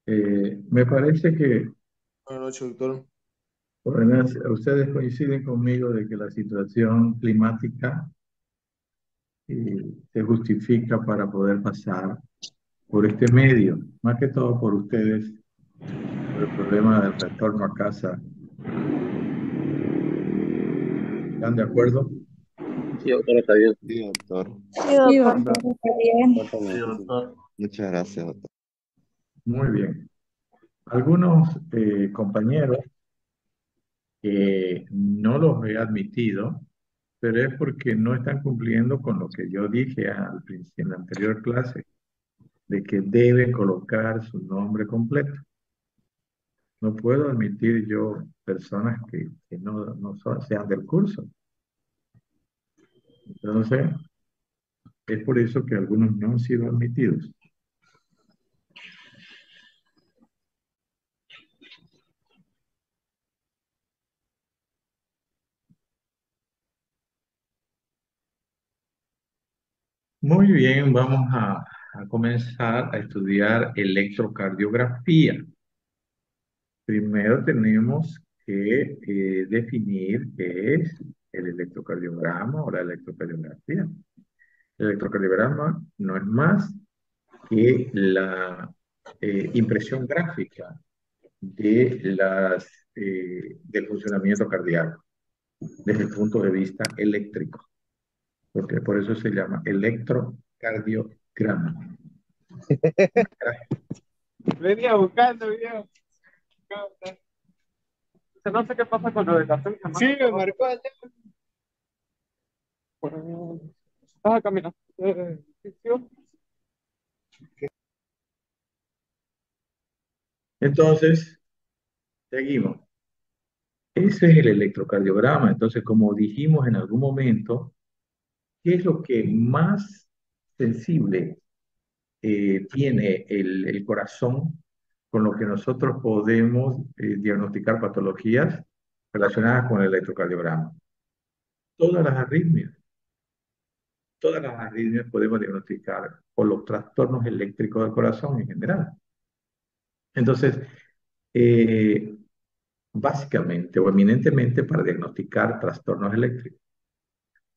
Me parece que Buenas noches, doctor. ustedes coinciden conmigo de que la situación climática se justifica para poder pasar por este medio, más que todo por ustedes, por el problema del retorno a casa. ¿Están de acuerdo? Sí, doctor, está bien. Sí, doctor. Sí, Sí, doctor, doctor. está bien. Sí, Exactamente, sí. doctor. Muchas gracias, doctor. Muy bien. Algunos compañeros que no los he admitido, pero es porque no están cumpliendo con lo que yo dije en la anterior clase, de que deben colocar su nombre completo. No puedo admitir yo personas que sean del curso. Entonces, es por eso que algunos no han sido admitidos. Muy bien, vamos a comenzar a estudiar electrocardiografía. Primero tenemos que definir qué es el electrocardiograma o la electrocardiografía. El electrocardiograma no es más que la impresión gráfica del funcionamiento cardíaco desde el punto de vista eléctrico, porque por eso se llama electrocardiograma. Venía buscando, video. No sé qué pasa con lo de la fecha. Sí, me marcó allá. Estaba caminando. Entonces, seguimos. Ese es el electrocardiograma. Entonces, como dijimos en algún momento, ¿qué es lo que más sensible tiene el corazón con lo que nosotros podemos diagnosticar patologías relacionadas con el electrocardiograma? Todas las arritmias. Todas las arritmias podemos diagnosticar por los trastornos eléctricos del corazón en general. Entonces, eh, básicamente o eminentemente para diagnosticar trastornos eléctricos.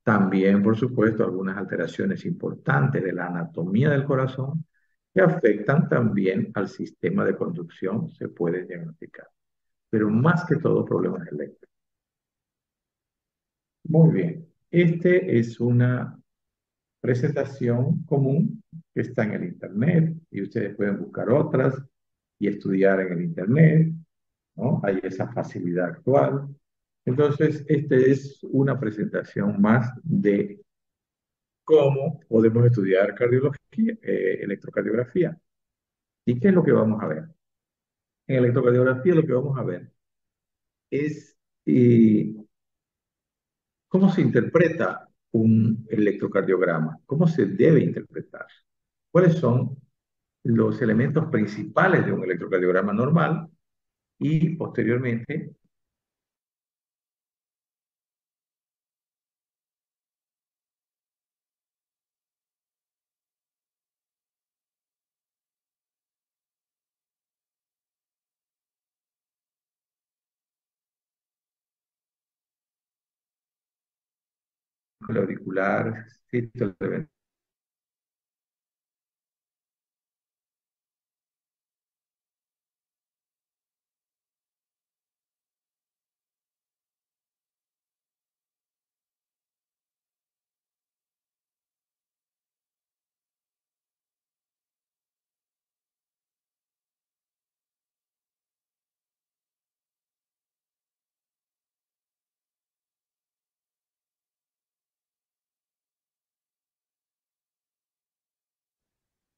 También, por supuesto, algunas alteraciones importantes de la anatomía del corazón que afectan también al sistema de conducción se pueden diagnosticar, pero más que todo problemas eléctricos. Muy bien, este es una presentación común que está en el Internet y ustedes pueden buscar otras y estudiar en el Internet, ¿no? Hay esa facilidad actual. Entonces, esta es una presentación más de cómo podemos estudiar cardiología, electrocardiografía. ¿Y qué es lo que vamos a ver? En electrocardiografía lo que vamos a ver es cómo se interpreta un electrocardiograma, cómo se debe interpretar, cuáles son los elementos principales de un electrocardiograma normal y posteriormente el auricular, sitio de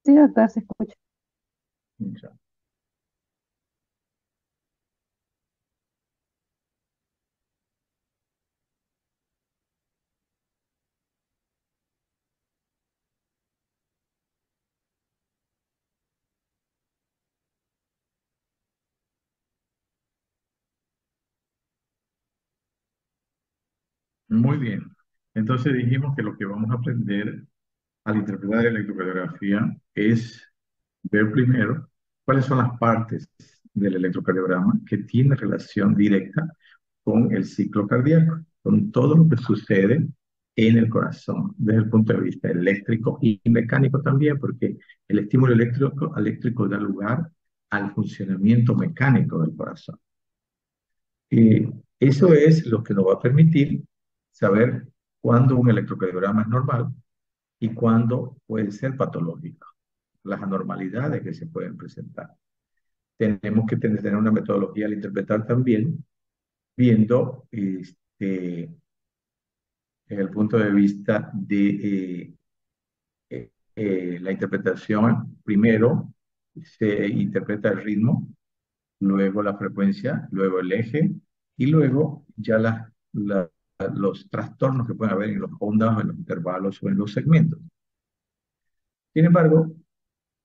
Sí, doctor, se escucha. ventilación. Muy bien. Entonces dijimos que lo que vamos a aprender al interpretar la electrocardiografía es ver primero ¿Cuáles son las partes del electrocardiograma que tienen relación directa con el ciclo cardíaco, con todo lo que sucede en el corazón, desde el punto de vista eléctrico y mecánico también, porque el estímulo eléctrico da lugar al funcionamiento mecánico del corazón? Y eso es lo que nos va a permitir saber cuándo un electrocardiograma es normal y cuándo puede ser patológico, las anormalidades que se pueden presentar. Tenemos que tener una metodología al interpretar también, viendo desde el punto de vista de la interpretación. Primero se interpreta el ritmo, luego la frecuencia, luego el eje y luego ya los trastornos que pueden haber en los ondas, en los intervalos o en los segmentos. Sin embargo,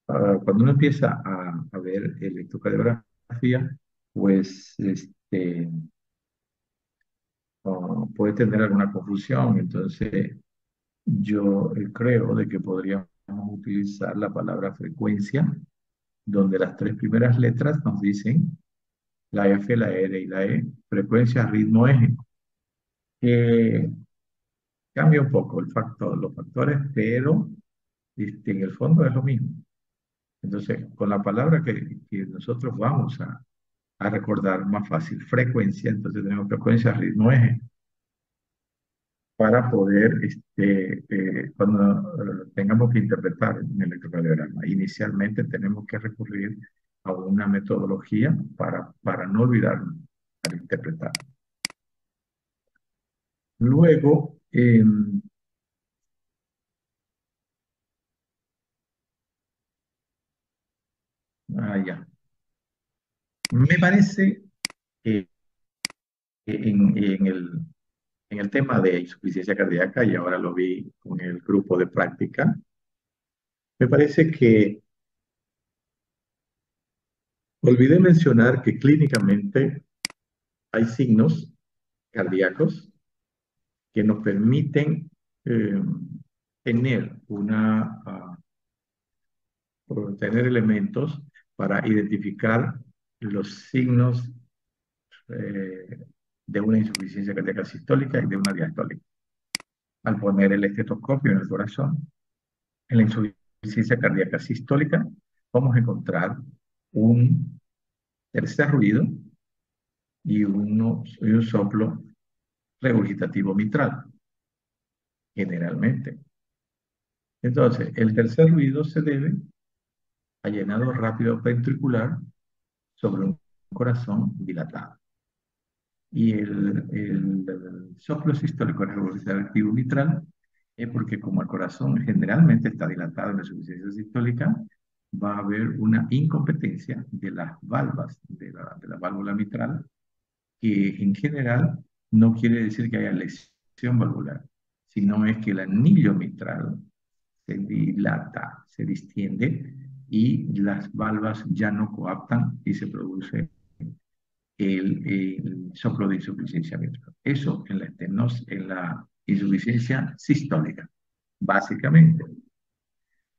cuando uno empieza a ver electrocardiografía, pues puede tener alguna confusión. Entonces, yo creo de que podríamos utilizar la palabra frecuencia, donde las tres primeras letras nos dicen la F, la R y la E, frecuencia, ritmo, eje, que cambia un poco los factores, pero en el fondo es lo mismo. Entonces, con la palabra que nosotros vamos a recordar más fácil, frecuencia, entonces tenemos frecuencia, ritmo, eje, para poder, cuando tengamos que interpretar un electrocardiograma, inicialmente tenemos que recurrir a una metodología para no olvidarnos al interpretar. Luego, ya. Me parece que en el tema de insuficiencia cardíaca, y ahora lo vi con el grupo de práctica, me parece que olvidé mencionar que clínicamente hay signos cardíacos que nos permiten eh, tener tener elementos para identificar los signos eh, de una insuficiencia cardíaca sistólica y de una diastólica. Al poner el estetoscopio en el corazón, en la insuficiencia cardíaca sistólica, vamos a encontrar un tercer ruido y un soplo regurgitativo mitral, generalmente. Entonces, el tercer ruido se debe a llenado rápido ventricular sobre un corazón dilatado. Y el soplo sistólico regurgitativo mitral es porque como el corazón generalmente está dilatado en la insuficiencia sistólica, va a haber una incompetencia de las valvas, de la válvula mitral, que en general no quiere decir que haya lesión valvular, sino es que el anillo mitral se dilata, se distiende y las valvas ya no coaptan y se produce el soplo de insuficiencia mitral. Eso en la insuficiencia sistólica, básicamente.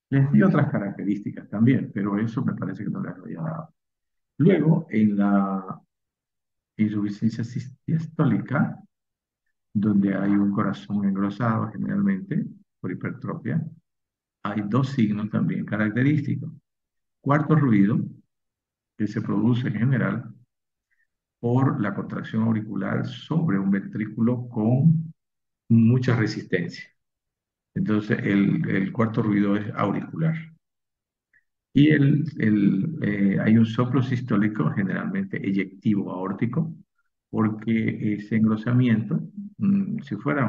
Les di otras características también, pero eso me parece que no les había dado. Luego, en la insuficiencia sistólica, donde hay un corazón engrosado generalmente por hipertrofia, hay dos signos también característicos. Cuarto ruido, que se produce en general por la contracción auricular sobre un ventrículo con mucha resistencia. Entonces, el cuarto ruido es auricular. Y hay un soplo sistólico, generalmente eyectivo aórtico, porque ese engrosamiento, si fuera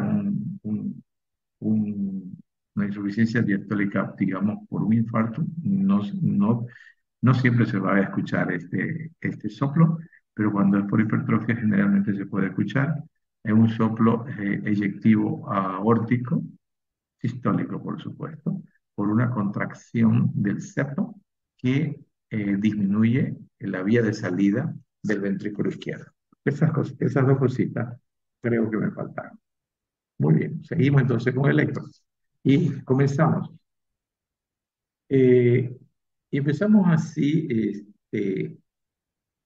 una insuficiencia diastólica, digamos, por un infarto, no siempre se va a escuchar este soplo, pero cuando es por hipertrofia generalmente se puede escuchar. Es un soplo eyectivo aórtico, sistólico por supuesto, por una contracción del septo que disminuye la vía de salida del ventrículo izquierdo. Esas dos cositas creo que me faltaron. Muy bien, seguimos entonces con electro. Y comenzamos. Y empezamos así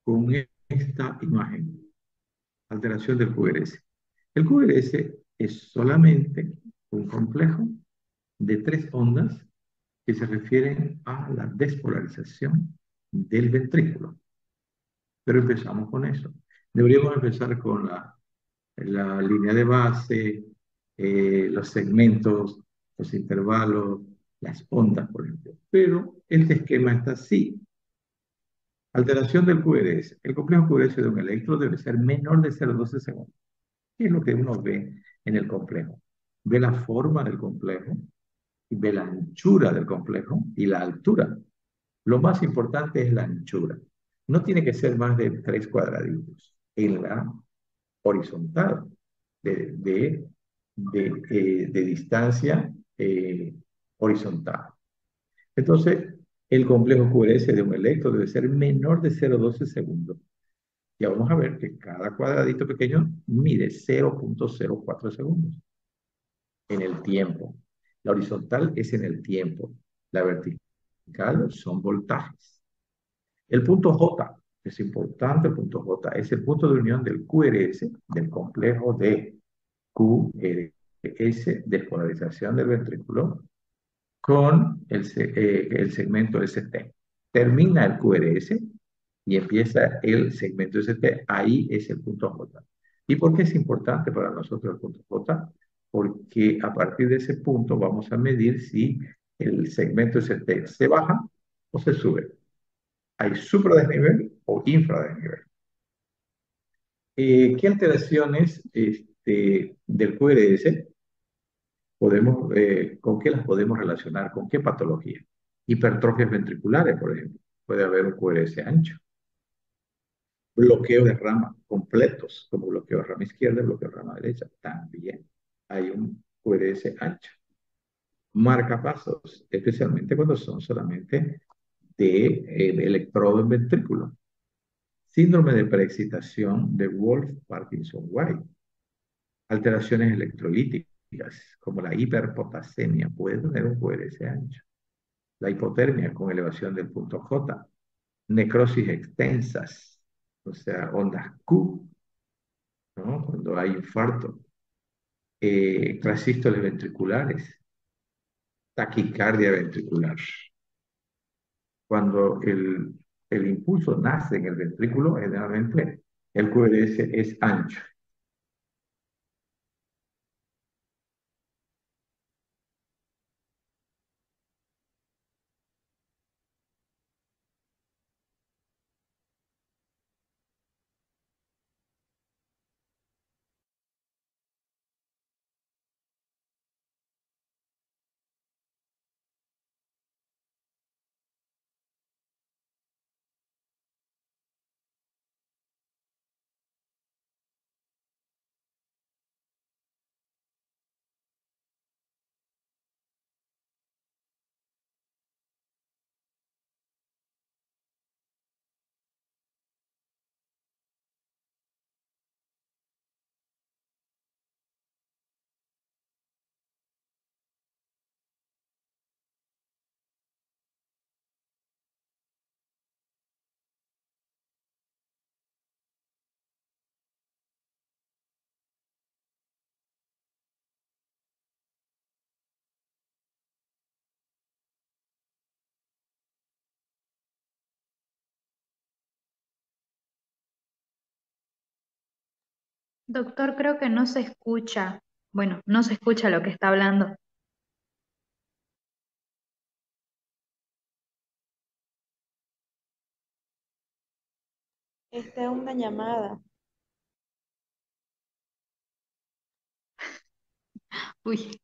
con esta imagen, alteración del QRS. El QRS es solamente un complejo de tres ondas que se refieren a la despolarización del ventrículo. Pero empezamos con eso. Deberíamos empezar con la línea de base, los segmentos, los intervalos, las ondas, por ejemplo. Pero este esquema está así. Alteración del QRS. El complejo QRS de un electro debe ser menor de 0,12 segundos. ¿Qué es lo que uno ve en el complejo? Ve la forma del complejo, y ve la anchura del complejo y la altura. Lo más importante es la anchura. No tiene que ser más de 3 cuadraditos en la horizontal de distancia horizontal. Entonces, el complejo QRS de un electro debe ser menor de 0,12 segundos. Ya vamos a ver que cada cuadradito pequeño mide 0,04 segundos en el tiempo. La horizontal es en el tiempo. La vertical son voltajes. El punto J, es importante el punto J, es el punto de unión del QRS, del complejo de QRS, despolarización del ventrículo, con el segmento ST. Termina el QRS y empieza el segmento ST, ahí es el punto J. ¿Y por qué es importante para nosotros el punto J? Porque a partir de ese punto vamos a medir si el segmento ST se baja o se sube. Hay supradesnivel o infradesnivel. ¿Qué alteraciones del QRS con qué las podemos relacionar? ¿Con qué patología? Hipertrofias ventriculares, por ejemplo. Puede haber un QRS ancho. Bloqueo de rama completos, como bloqueo de rama izquierda y bloqueo de rama derecha. También hay un QRS ancho. Marcapasos, especialmente cuando son solamente de electrodo en ventrículo. Síndrome de preexcitación de Wolff-Parkinson-White. Alteraciones electrolíticas, como la hiperpotasemia, puede tener un QRS ancho. La hipotermia con elevación del punto J. Necrosis extensas, o sea, ondas Q, ¿no? Cuando hay infarto. Trasístoles ventriculares. Taquicardia ventricular. Cuando el impulso nace en el ventrículo, generalmente el QRS es ancho. Doctor, creo que no se escucha. Bueno, no se escucha lo que está hablando. Esta es una llamada. Uy,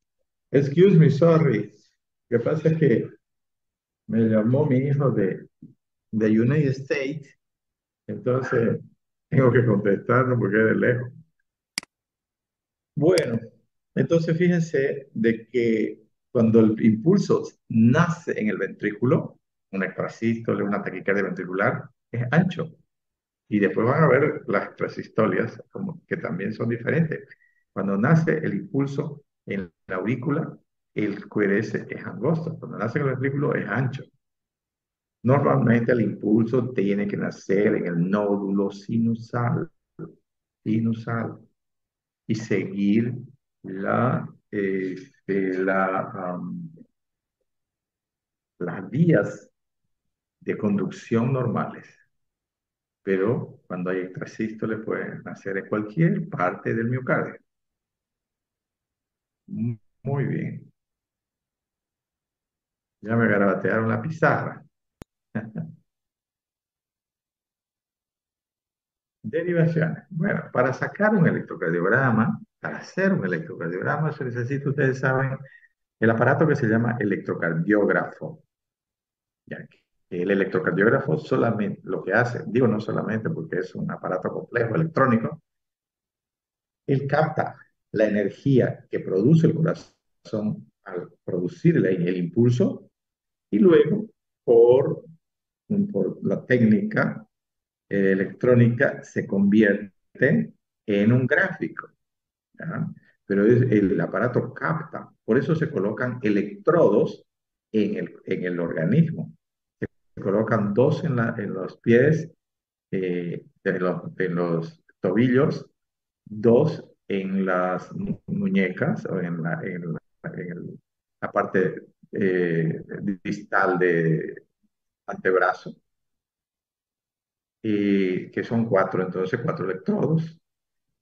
Excuse me, sorry. Lo que pasa es que me llamó mi hijo de United States, entonces tengo que contestarlo porque es de lejos. Bueno, entonces fíjense de que cuando el impulso nace en el ventrículo, una extrasístole, una taquicardia ventricular, es ancho. Y después van a ver las extrasistolias, como que también son diferentes. Cuando nace el impulso en la aurícula, el QRS es angosto. Cuando nace en el ventrículo es ancho. Normalmente el impulso tiene que nacer en el nódulo sinusal y seguir las vías de conducción normales. Pero cuando hay extrasístole pueden nacer en cualquier parte del miocardio. Muy bien. Ya me garabatearon la pizarra. Derivaciones. Bueno, para sacar un electrocardiograma, para hacer un electrocardiograma, se necesita, ustedes saben, el aparato que se llama electrocardiógrafo. Ya que el electrocardiógrafo solamente lo que hace, digo no solamente porque es un aparato complejo electrónico, él capta la energía que produce el corazón al producir el impulso y luego por, por la técnica electrónica se convierte en un gráfico. ¿Ya? Pero el aparato capta, por eso se colocan electrodos en el organismo. Se colocan dos en los pies, en los tobillos, dos en las muñecas o la parte distal de antebrazo, que son cuatro, entonces cuatro electrodos,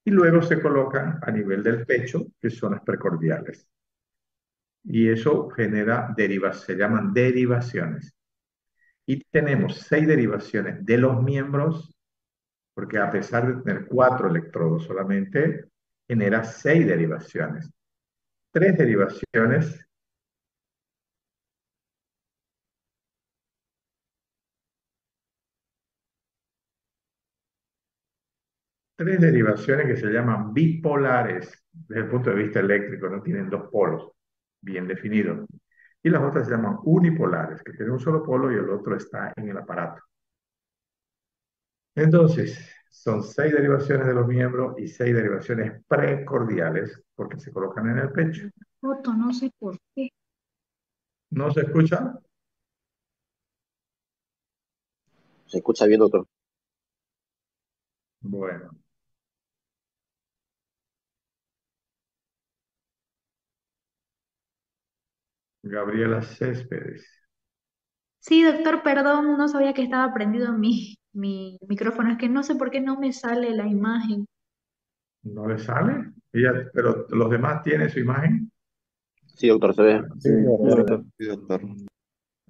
y luego se colocan a nivel del pecho, que son las precordiales. Y eso genera se llaman derivaciones. Y tenemos 6 derivaciones de los miembros, porque a pesar de tener 4 electrodos solamente, genera 6 derivaciones. 3 derivaciones, tres derivaciones que se llaman bipolares, desde el punto de vista eléctrico, no tienen dos polos bien definidos. Y las otras se llaman unipolares, que tienen un solo polo y el otro está en el aparato. Entonces, son 6 derivaciones de los miembros y 6 derivaciones precordiales, porque se colocan en el pecho. Foto, no sé por qué. ¿No se escucha? Se escucha bien, doctor. Bueno, Gabriela Céspedes. Sí, doctor, perdón, no sabía que estaba prendido mi micrófono. Es que no sé por qué no me sale la imagen. ¿No le sale? Pero los demás tienen su imagen. Sí, doctor, se ve. Sí, doctor. Sí, doctor. Ay,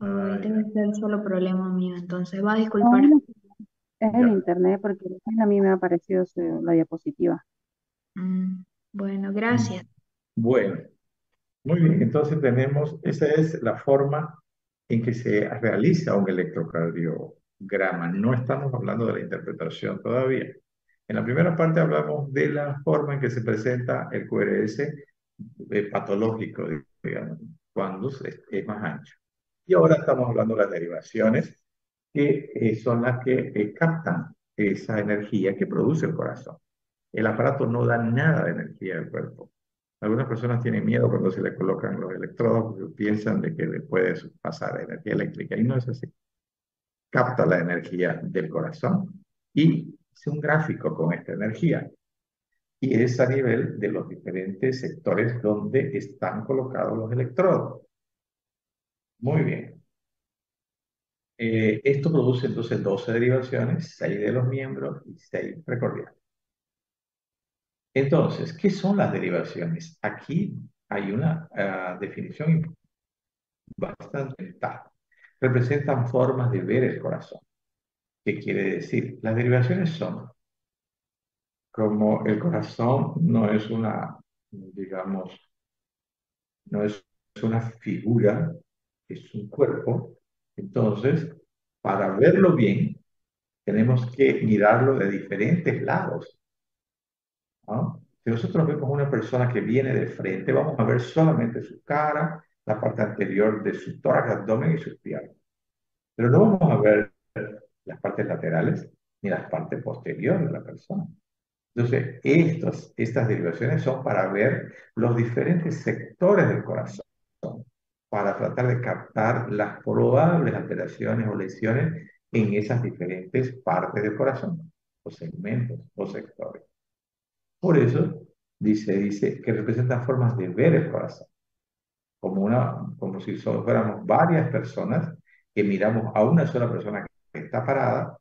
Ah, debe ya. ser solo problema mío, entonces va a No, disculpar. es el Ya. internet porque a mí me ha aparecido la diapositiva. Mm, bueno, Mm. gracias. Bueno, muy bien. Entonces esa es la forma en que se realiza un electrocardiograma. No estamos hablando de la interpretación todavía. En la primera parte hablamos de la forma en que se presenta el QRS patológico, digamos, cuando es más ancho. Y ahora estamos hablando de las derivaciones, que son las que captan esa energía que produce el corazón. El aparato no da nada de energía al cuerpo. Algunas personas tienen miedo cuando se le colocan los electrodos porque piensan de que le puede pasar energía eléctrica y no es así. Capta la energía del corazón y hace un gráfico con esta energía. Y es a nivel de los diferentes sectores donde están colocados los electrodos. Muy bien. Esto produce entonces 12 derivaciones, 6 de los miembros y 6 precordiales. Entonces, ¿qué son las derivaciones? Aquí hay una definición bastante clara. Representan formas de ver el corazón. ¿Qué quiere decir? Las derivaciones son como el corazón no es una, digamos, no es una figura, es un cuerpo. Entonces, para verlo bien, tenemos que mirarlo de diferentes lados, ¿no? Si nosotros vemos una persona que viene de frente, vamos a ver solamente su cara, la parte anterior de su tórax, abdomen y sus piernas. Pero no vamos a ver las partes laterales ni las partes posteriores de la persona. Entonces, estas derivaciones son para ver los diferentes sectores del corazón, para tratar de captar las probables alteraciones o lesiones en esas diferentes partes del corazón, o segmentos o sectores. Por eso dice que representan formas de ver el corazón, como si fuéramos varias personas que miramos a una sola persona que está parada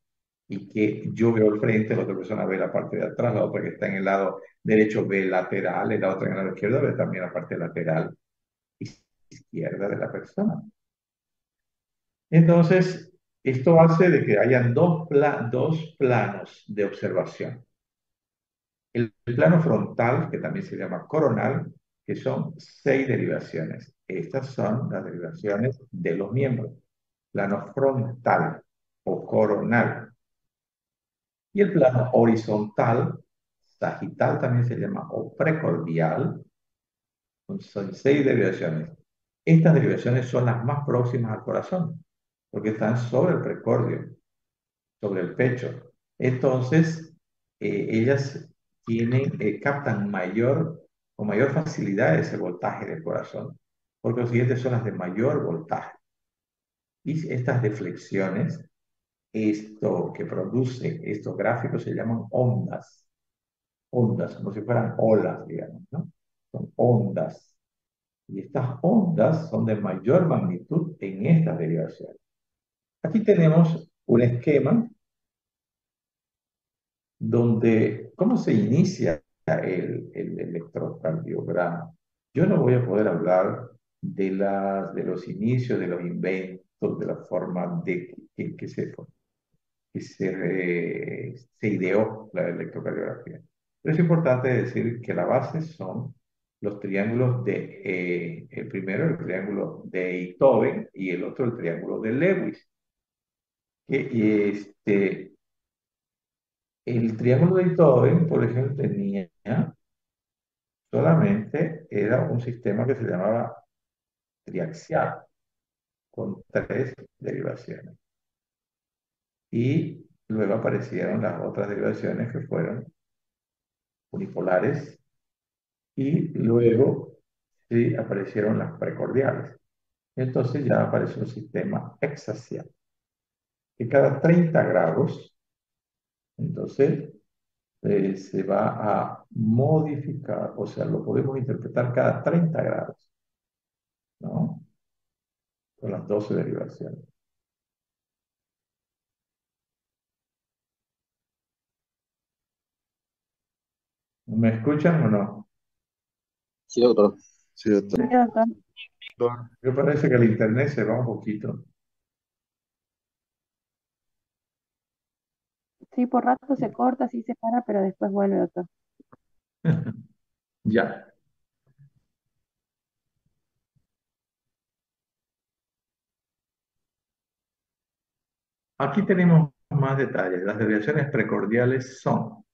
y que yo veo al frente, la otra persona ve la parte de atrás, la otra que está en el lado derecho ve el lateral, y la otra en el lado izquierdo ve también la parte lateral izquierda de la persona. Entonces, esto hace de que hayan dos planos de observación. El plano frontal, que también se llama coronal, que son 6 derivaciones. Estas son las derivaciones de los miembros. Plano frontal o coronal. Y el plano horizontal, sagital también se llama, o precordial, son 6 derivaciones. Estas derivaciones son las más próximas al corazón, porque están sobre el precordio, sobre el pecho. Entonces, ellas captan con mayor facilidad ese voltaje del corazón, porque los siguientes son las de mayor voltaje. Y estas deflexiones, esto que produce estos gráficos se llaman ondas. Ondas, como si fueran olas, digamos, ¿no? Son ondas. Y estas ondas son de mayor magnitud en estas derivaciones. Aquí tenemos un esquema donde, ¿cómo se inicia el electrocardiograma? Yo no voy a poder hablar de los inicios, de los inventos, de la forma se ideó la electrocardiografía. Pero es importante decir que la base son los triángulos el primero el triángulo de Einthoven y el otro el triángulo de Lewis. El triángulo de Einthoven, por ejemplo, era un sistema que se llamaba triaxial, con 3 derivaciones. Y luego aparecieron las otras derivaciones que fueron unipolares y luego sí aparecieron las precordiales. Entonces ya apareció un sistema hexaxial, que cada 30 grados, entonces se va a modificar, o sea, lo podemos interpretar cada 30 grados, ¿no? Con las 12 derivaciones. ¿Me escuchan o no? Sí, doctor. Sí, doctor. Sí, doctor. Me parece que el internet se va un poquito. Sí, por rato se corta, sí se para, pero después vuelve, doctor. Ya. Aquí tenemos más detalles. Las derivaciones precordiales son,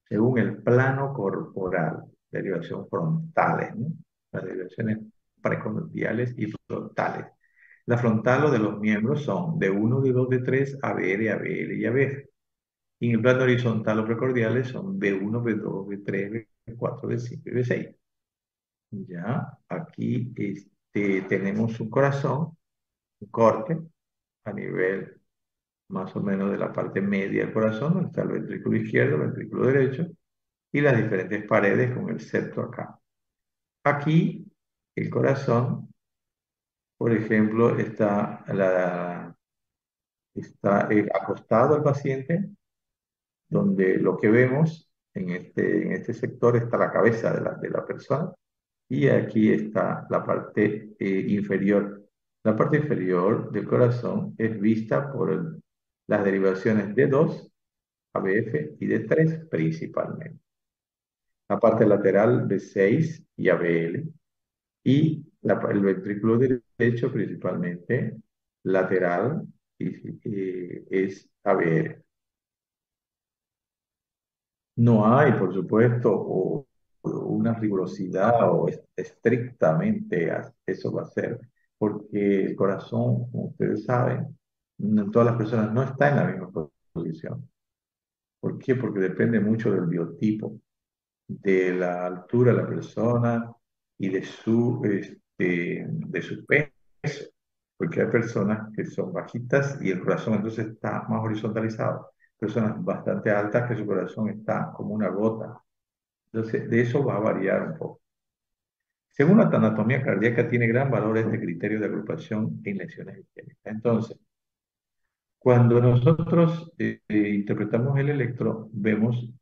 según el plano corporal, derivación frontales, ¿no? Las derivaciones precordiales y frontales. La frontal o de los miembros son de 1, de 2, de 3, ABL, ABL y ABF. Y en el plano horizontal o precordiales son B1, B2, B3, B4, B5 y B6. Ya, aquí tenemos un corazón, un corte a nivel más o menos de la parte media del corazón, donde está el ventrículo izquierdo, el ventrículo derecho, y las diferentes paredes con el septo acá. Aquí, el corazón, por ejemplo, está acostado el paciente, donde lo que vemos en este sector está la cabeza de la persona, y aquí está la parte inferior. La parte inferior del corazón es vista por las derivaciones de 2, ABF, y de 3 principalmente. La parte lateral de 6 y ABL, y el ventrículo derecho principalmente lateral es ABL. No hay, por supuesto, una rigurosidad o estrictamente eso va a ser, porque el corazón, como ustedes saben, todas las personas no están en la misma posición. ¿Por qué? Porque depende mucho del biotipo, de la altura de la persona y de su peso. porque hay personas que son bajitas y el corazón entonces está más horizontalizado. Personas bastante altas que su corazón está como una gota. Entonces, de eso va a variar un poco. Según la anatomía cardíaca, tiene gran valor este criterio de agrupación en lesiones isquémicas. Entonces, cuando nosotros interpretamos el electro, vemos,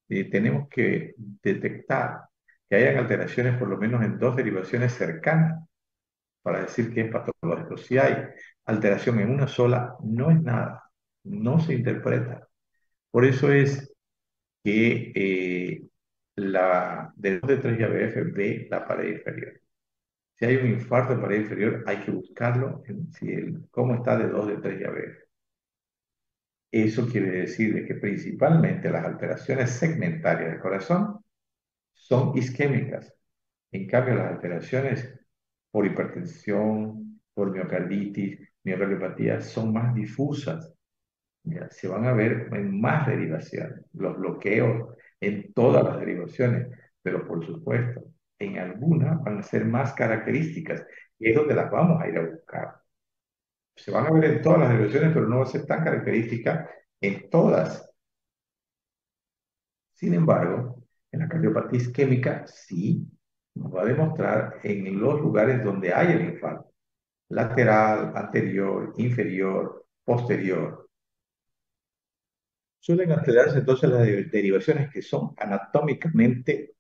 tenemos que detectar que hayan alteraciones por lo menos en dos derivaciones cercanas para decir que es patológico. Si hay alteración en una sola, no es nada, no se interpreta. Por eso es que de 2 de 3 IABF ve la pared inferior. Si hay un infarto de pared inferior, hay que buscarlo en cómo está de 2 de 3 IABF. Eso quiere decir de que principalmente las alteraciones segmentarias del corazón son isquémicas. En cambio, las alteraciones por hipertensión, por miocarditis, miocardiopatía, son más difusas. Ya, se van a ver en más derivaciones, los bloqueos en todas las derivaciones, pero por supuesto, en algunas van a ser más características y es donde las vamos a ir a buscar. Se van a ver en todas las derivaciones, pero no va a ser tan característica en todas. Sin embargo, en la cardiopatía isquémica sí nos va a demostrar en los lugares donde hay el infarto, lateral, anterior, inferior, posterior. Suelen alterarse entonces las derivaciones que son anatómicamente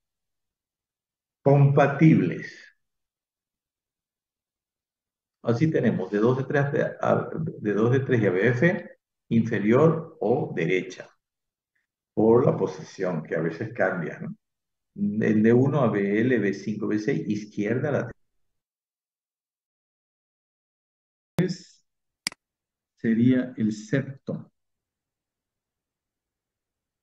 compatibles. Así tenemos de 2 de 3, de 2 de 3 IABF inferior o derecha, por la posición que a veces cambia, ¿no? El de 1 a BL, B5, B6, izquierda lateral. Sería el septo,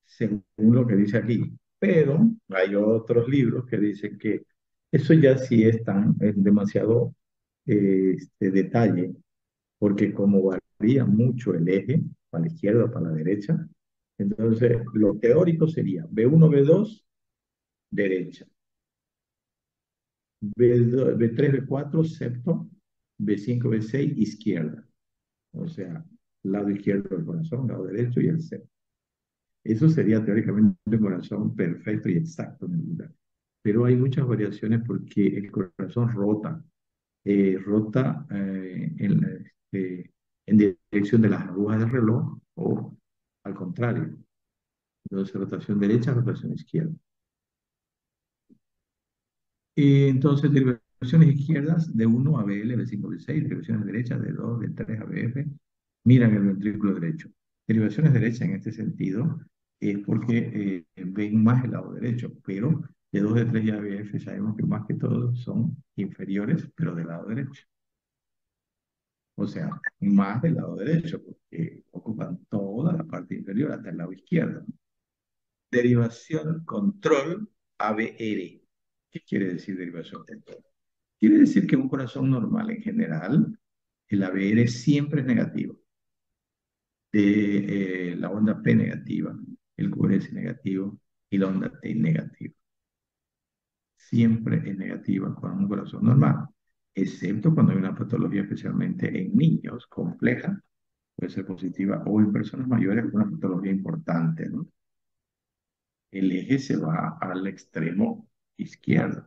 según lo que dice aquí. Pero hay otros libros que dicen que eso ya sí es demasiado detalle, porque como varía mucho el eje, para la izquierda o para la derecha, entonces lo teórico sería B1, B2, derecha, B2, B3, B4, septo, B5, B6, izquierda. O sea, lado izquierdo del corazón, lado derecho y el septo. Eso sería teóricamente un corazón perfecto y exacto en el lugar. Pero hay muchas variaciones porque el corazón rota en dirección de las agujas del reloj o al contrario. Entonces, rotación derecha, rotación izquierda. Y entonces, derivaciones izquierdas de 1 a BL, B5, B6, derivaciones derechas de 2, de 3 a BF, miran el ventrículo derecho. Derivaciones derechas en este sentido es porque ven más el lado derecho, pero de 2 de 3 a BF sabemos que más que todo son inferiores, pero del lado derecho. O sea, más del lado derecho, porque ocupan toda la parte inferior hasta el lado izquierdo. Derivación control ABR. ¿Qué quiere decir derivación control? Quiere decir que un corazón normal en general, el ABR siempre es negativo. La onda P negativa, el QRS negativo y la onda T negativa. Siempre es negativa con un corazón normal, excepto cuando hay una patología, especialmente en niños, compleja, puede ser positiva, o en personas mayores con una patología importante, ¿no? El eje se va al extremo izquierdo,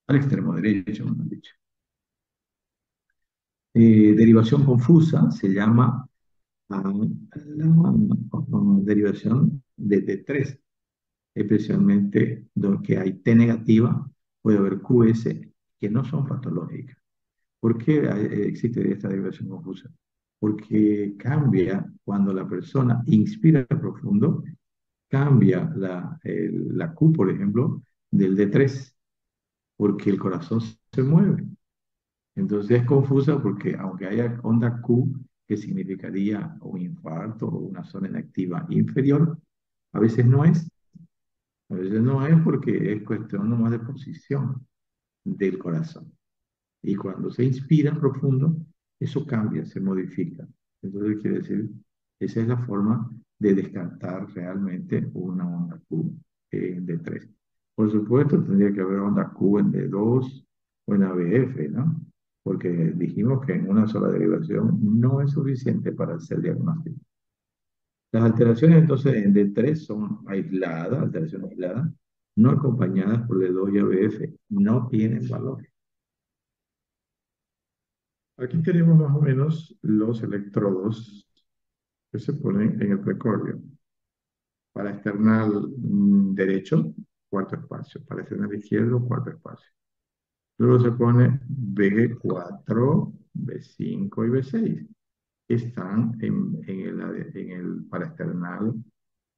al extremo derecho, mejor dicho. Derivación confusa se llama la derivación de T3, especialmente donde hay T negativa, puede haber QS que no son patológicas. ¿Por qué existe esta derivación confusa? Porque cambia cuando la persona inspira profundo, cambia la Q, por ejemplo, del D3, porque el corazón se mueve. Entonces es confusa porque aunque haya onda Q, que significaría un infarto o una zona inactiva inferior, a veces no es. A veces no es porque es cuestión nomás de posición del corazón. Y cuando se inspira profundo, eso cambia, se modifica. Entonces quiere decir, esa es la forma de descartar realmente una onda Q en D3. Por supuesto, tendría que haber onda Q en D2 o en ABF, ¿no? porque dijimos que en una sola derivación no es suficiente para hacer diagnóstico. Las alteraciones entonces en D3 son aisladas, alteraciones aisladas, no acompañadas por D2 y ABF, no tienen valor. Aquí tenemos más o menos los electrodos que se ponen en el precordio. Para external derecho, cuarto espacio. Para external izquierdo, cuarto espacio. Luego se pone B4, B5 y B6. Que están para external,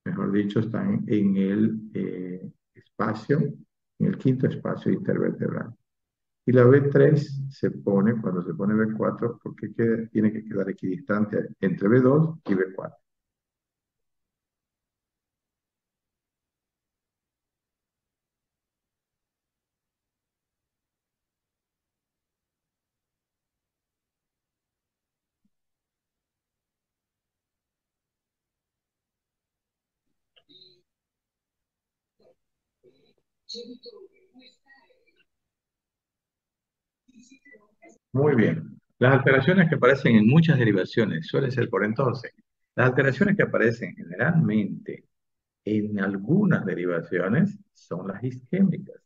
mejor dicho, están en el espacio, en el quinto espacio intervertebral. Y la B3 se pone, cuando se pone B4, porque tiene que quedar equidistante entre B2 y B4. Muy bien. Las alteraciones que aparecen en muchas derivaciones suelen ser por entonces. Las alteraciones que aparecen generalmente en algunas derivaciones son las isquémicas.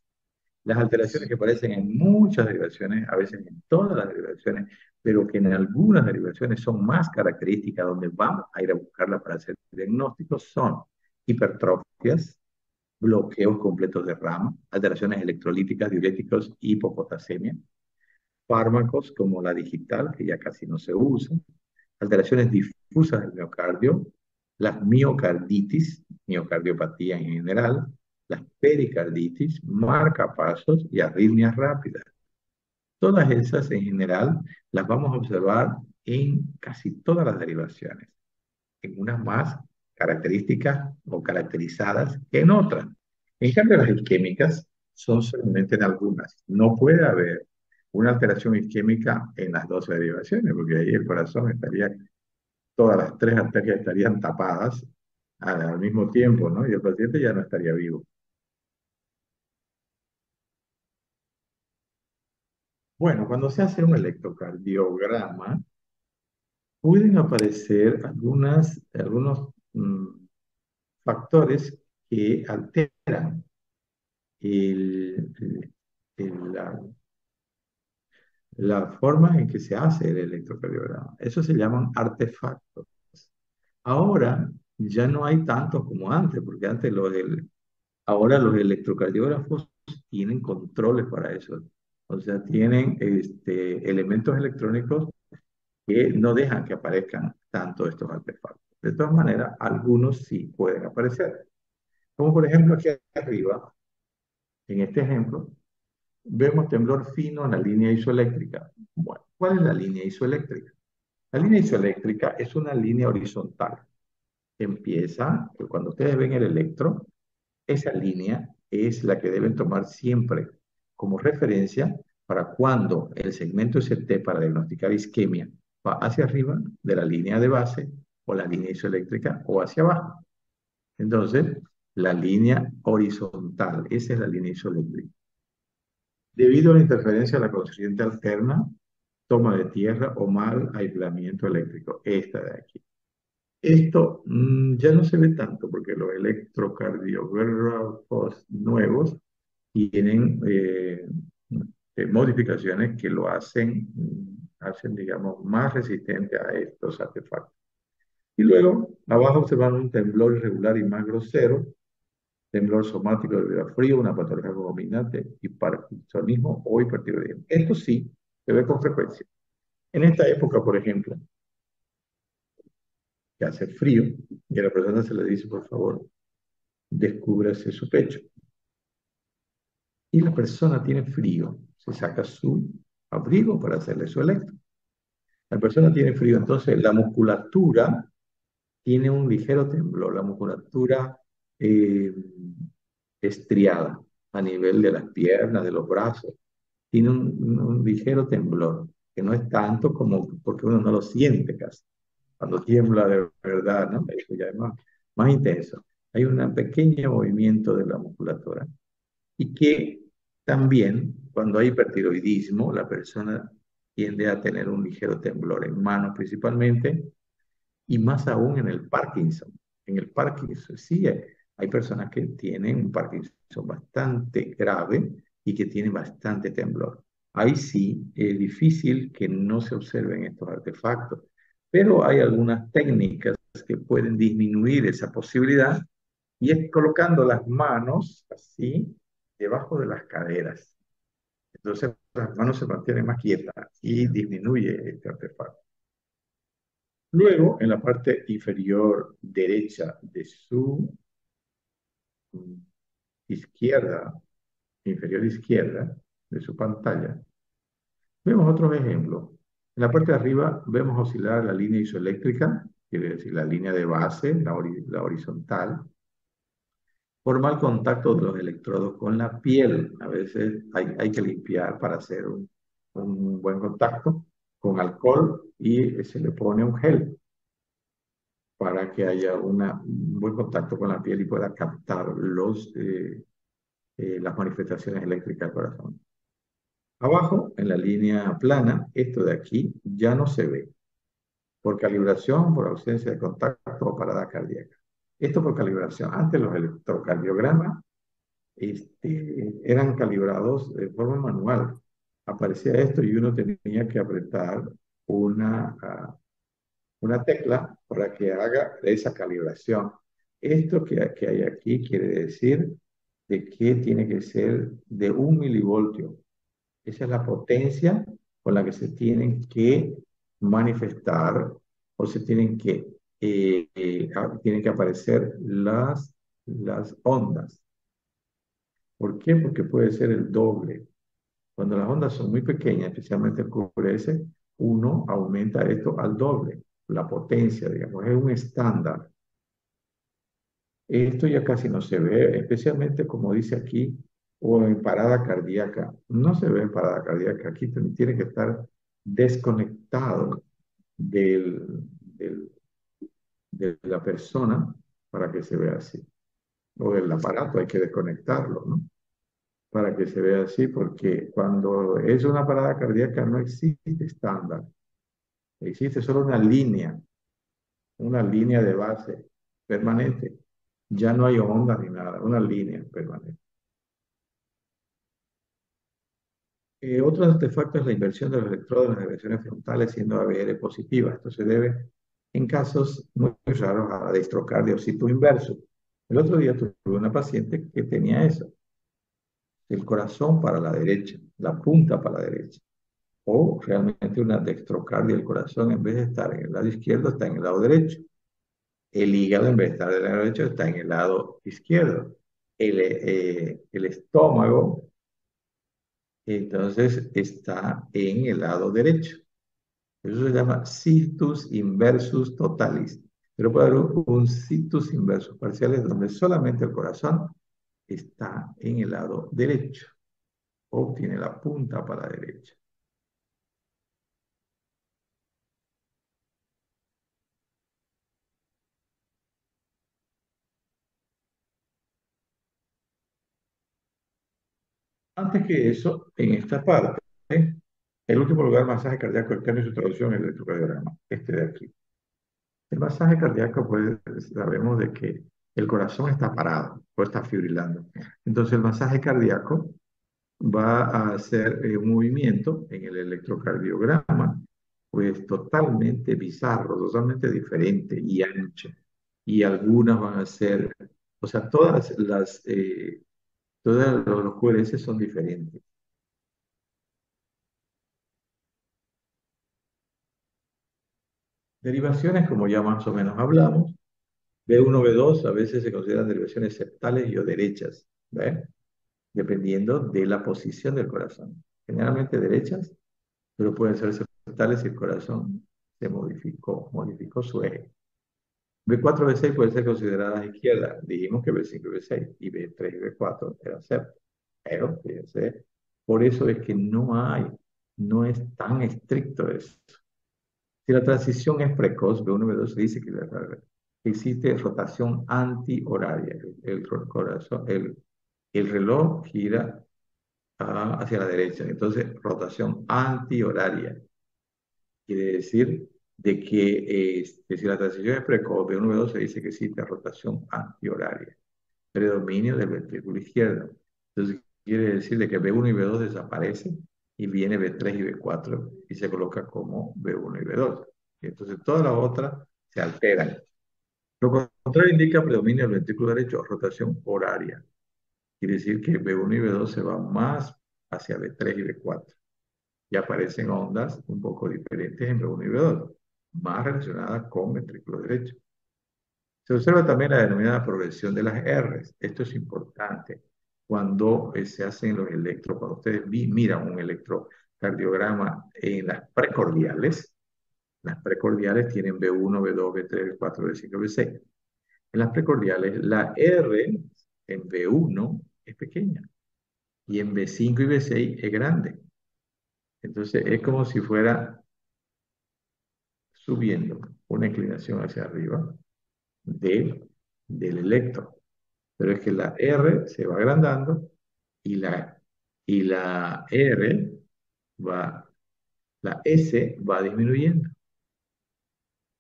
Las alteraciones que aparecen en muchas derivaciones, a veces en todas las derivaciones, pero que en algunas derivaciones son más características, donde vamos a ir a buscarlas para hacer diagnósticos, son hipertrofias, bloqueos completos de rama, alteraciones electrolíticas, diuréticos, hipopotasemia, fármacos como la digital, que ya casi no se usa, alteraciones difusas del miocardio, las miocarditis, miocardiopatía en general, las pericarditis, marcapasos y arritmias rápidas. Todas esas en general las vamos a observar en casi todas las derivaciones, en unas más características o caracterizadas que en otras. En cambio, las isquémicas son solamente en algunas. No puede haber una alteración isquémica en las 12 derivaciones, porque ahí el corazón estaría, todas las tres arterias estarían tapadas al mismo tiempo, ¿no? Y el paciente ya no estaría vivo. Bueno, cuando se hace un electrocardiograma, pueden aparecer algunos factores que alteran el- la, la forma en que se hace el electrocardiograma. Eso se llaman artefactos. Ahora ya no hay tantos como antes, porque antes ahora los electrocardiógrafos tienen controles para eso. O sea, tienen elementos electrónicos que no dejan que aparezcan tanto estos artefactos. De todas maneras, algunos sí pueden aparecer. Como por ejemplo aquí arriba, en este ejemplo, vemos temblor fino en la línea isoeléctrica. Bueno, ¿cuál es la línea isoeléctrica? La línea isoeléctrica es una línea horizontal. Empieza, cuando ustedes ven el electro, esa línea es la que deben tomar siempre como referencia para cuando el segmento ST para diagnosticar isquemia va hacia arriba de la línea de base o la línea isoeléctrica o hacia abajo. Entonces, la línea horizontal, esa es la línea isoeléctrica. Debido a la interferencia de la corriente alterna, toma de tierra o mal aislamiento eléctrico, esta de aquí. Esto ya no se ve tanto porque los electrocardiógrafos nuevos tienen modificaciones que lo hacen, digamos, más resistente a estos artefactos. Y luego, abajo se va un temblor irregular y más grosero, temblor somático debido a frío, una patología concomitante, hipertensionismo o hipertiroidismo. Esto sí se ve con frecuencia. En esta época, por ejemplo, que hace frío, y a la persona se le dice, por favor, descúbrase su pecho. Y la persona tiene frío, se saca su abrigo para hacerle su electro. La persona tiene frío, entonces la musculatura tiene un ligero temblor, la musculatura eh, estriada a nivel de las piernas, de los brazos, tiene un ligero temblor, que no es tanto como porque uno no lo siente casi. Cuando tiembla de verdad, ¿no? Eso ya es más intenso. Hay un pequeño movimiento de la musculatura. Y que también, cuando hay hipertiroidismo, la persona tiende a tener un ligero temblor en manos principalmente, y más aún en el Parkinson. En el Parkinson, sí, hay personas que tienen un Parkinson bastante grave y que tienen bastante temblor. Ahí sí es difícil que no se observen estos artefactos, pero hay algunas técnicas que pueden disminuir esa posibilidad y es colocando las manos así debajo de las caderas. Entonces las manos se mantienen más quietas y disminuye este artefacto. Luego, en la parte inferior derecha de su mm, izquierda, inferior izquierda de su pantalla, vemos otros ejemplos. En la parte de arriba vemos oscilar la línea isoeléctrica, quiere decir la línea de base, la horizontal, por mal contacto de los electrodos con la piel. A veces hay que limpiar para hacer un buen contacto con alcohol y se le pone un gel para que haya un buen contacto con la piel y pueda captar las manifestaciones eléctricas del corazón. Abajo, en la línea plana, esto de aquí ya no se ve por calibración, por ausencia de contacto o parada cardíaca. Esto por calibración. Antes los electrocardiogramas eran calibrados de forma manual. Aparecía esto y uno tenía que apretar una tecla para que haga esa calibración. Esto que hay aquí quiere decir de que tiene que ser de 1 milivoltio. Esa es la potencia con la que se tienen que manifestar o se tienen que aparecer las ondas. ¿Por qué? Porque puede ser el doble. Cuando las ondas son muy pequeñas, especialmente el QRS, uno aumenta esto al doble. La potencia, digamos, es un estándar. Esto ya casi no se ve, especialmente como dice aquí, o en parada cardíaca. No se ve en parada cardíaca. Aquí tiene que estar desconectado del- de la persona para que se vea así. O del aparato hay que desconectarlo, ¿no? Para que se vea así, porque cuando es una parada cardíaca no existe estándar. Existe solo una línea de base permanente. Ya no hay onda ni nada, una línea permanente. Otro artefacto es la inversión de los electrodos en las direcciones frontales siendo ABR positiva. Esto se debe en casos muy raros a dextrocardiocito inverso. El otro día tuve una paciente que tenía eso, el corazón para la derecha, la punta para la derecha, o realmente una dextrocardia del corazón en vez de estar en el lado izquierdo está en el lado derecho. El hígado en vez de estar en el lado derecho está en el lado izquierdo. El estómago entonces está en el lado derecho. Eso se llama situs inversus totalis. Pero puede haber un situs inversus parciales donde solamente el corazón está en el lado derecho o tiene la punta para la derecha. Antes que eso, en esta parte, el último lugar, masaje cardíaco externo y su traducción, el electrocardiograma, este de aquí. El masaje cardíaco, pues sabemos de que el corazón está parado o está fibrilando. Entonces el masaje cardíaco va a hacer un movimiento en el electrocardiograma, pues totalmente bizarro, totalmente diferente y ancho. Y algunas van a ser, o sea, todos los QRS son diferentes. Derivaciones, como ya más o menos hablamos, B1, B2 a veces se consideran derivaciones septales y o derechas, ¿ve? Dependiendo de la posición del corazón. Generalmente derechas, pero pueden ser septales si el corazón se modificó su eje. B4, B6 pueden ser consideradas izquierdas. Dijimos que B5 y B6 y B3 y B4 eran septas. Pero, fíjense, por eso es que no es tan estricto eso. Si la transición es precoz, B1, B2, se dice que existe rotación antihoraria. El reloj gira hacia la derecha, entonces rotación antihoraria. Quiere decir de que si la transición es precoz, B1 B2 se dice que existe rotación antihoraria, predominio del ventrículo izquierdo. Entonces quiere decir de que B1 y B2 desaparecen y viene B3 y B4 y se coloca como B1 y B2. Y entonces todas las otras se alteran. Lo contrario indica predominio del ventrículo derecho, rotación horaria. Quiere decir que B1 y B2 se van más hacia B3 y B4 y aparecen ondas un poco diferentes en B1 y B2, más relacionadas con ventrículo derecho. Se observa también la denominada progresión de las R's. Esto es importante cuando se hacen los electros, cuando ustedes miran un electrocardiograma en las precordiales tienen B1, B2, B3, B4, B5, B6. En las precordiales, la R en B1 es pequeña y en B5 y B6 es grande. Entonces es como si fuera subiendo una inclinación hacia arriba del electro. Pero es que la R se va agrandando y la R va, la S va disminuyendo.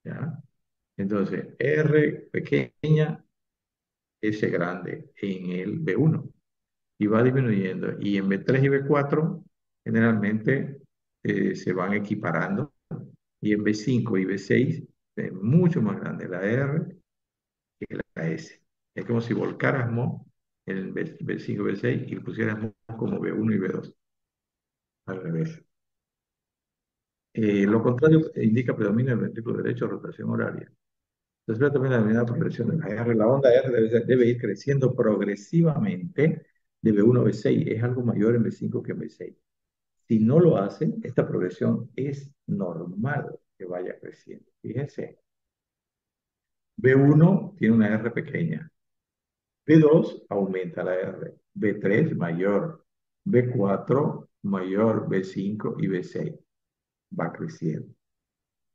¿Ya? Entonces, R pequeña, S grande en el B1 y va disminuyendo. Y en B3 y B4 generalmente se van equiparando y en B5 y B6 es mucho más grande la R que la S. Es como si volcáramos en B5 y B6 y pusiéramos como B1 y B2 al revés. Lo contrario indica predominio del ventrículo derecho, rotación horaria. Entonces, también la denominada progresión de la R. La onda R debe ir creciendo progresivamente de B1 a B6. Es algo mayor en B5 que en B6. Si no lo hacen, esta progresión es normal que vaya creciendo. Fíjense, B1 tiene una R pequeña, B2 aumenta la R, B3 mayor, B4 mayor, B5 y B6 va creciendo.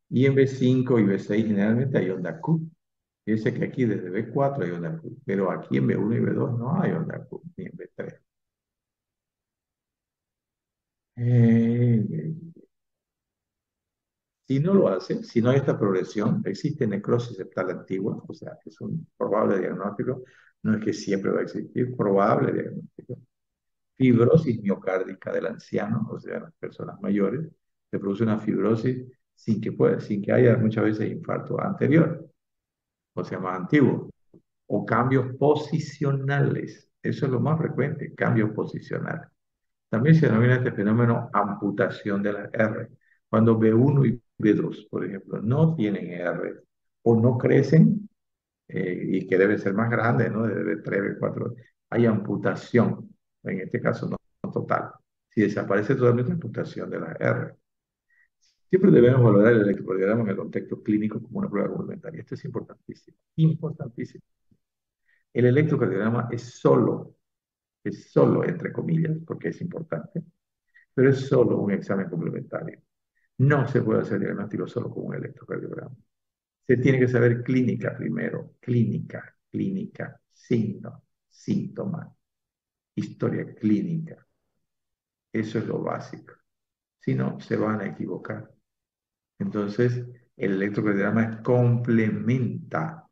Y en B5 y B6 generalmente hay onda Q. Fíjense que aquí desde B4 hay onda Q, pero aquí en B1 y B2 no hay onda Q, ni en B3. Eh, Si no lo hacen, si no hay esta progresión, existe necrosis septal antigua, o sea, es un probable diagnóstico, no es que siempre va a existir, probable diagnóstico. Fibrosis miocárdica del anciano, o sea, las personas mayores, se produce una fibrosis sin que haya muchas veces infarto anterior, o sea, más antiguo, o cambios posicionales, eso es lo más frecuente, cambios posicionales. También se denomina este fenómeno amputación de las R. Cuando B1 y B2, por ejemplo, no tienen R o no crecen y que deben ser más grandes, ¿no? De B3, B4, hay amputación. En este caso, no total. Si desaparece totalmente la amputación de las R. Siempre debemos valorar el electrocardiograma en el contexto clínico como una prueba complementaria. Esto es importantísimo. Importantísimo. El electrocardiograma es solo, entre comillas, porque es importante, pero es solo un examen complementario. No se puede hacer diagnóstico solo con un electrocardiograma. Se tiene que saber clínica primero, clínica, signos, síntomas, historia clínica. Eso es lo básico. Si no, se van a equivocar. Entonces, el electrocardiograma complementa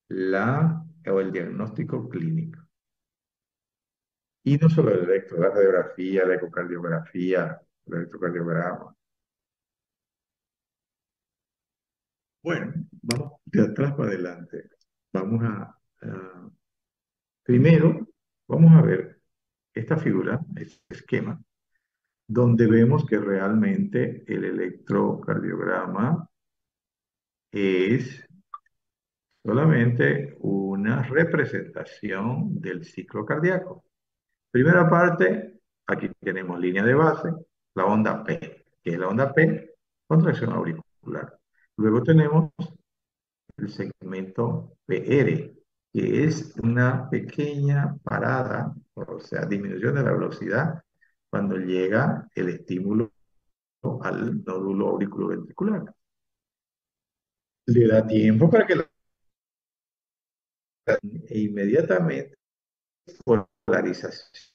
el diagnóstico clínico. Y no solo el electro, la radiografía, la ecocardiografía, el electrocardiograma. Bueno, vamos de atrás para adelante. Vamos primero, vamos a ver esta figura, este esquema, donde vemos que realmente el electrocardiograma es solamente una representación del ciclo cardíaco. Primera parte, aquí tenemos línea de base, la onda P, que es la onda P, contracción auricular. Luego tenemos el segmento PR, que es una pequeña parada, o sea, disminución de la velocidad cuando llega el estímulo al nódulo auriculoventricular. Le da tiempo para que e inmediatamente polarización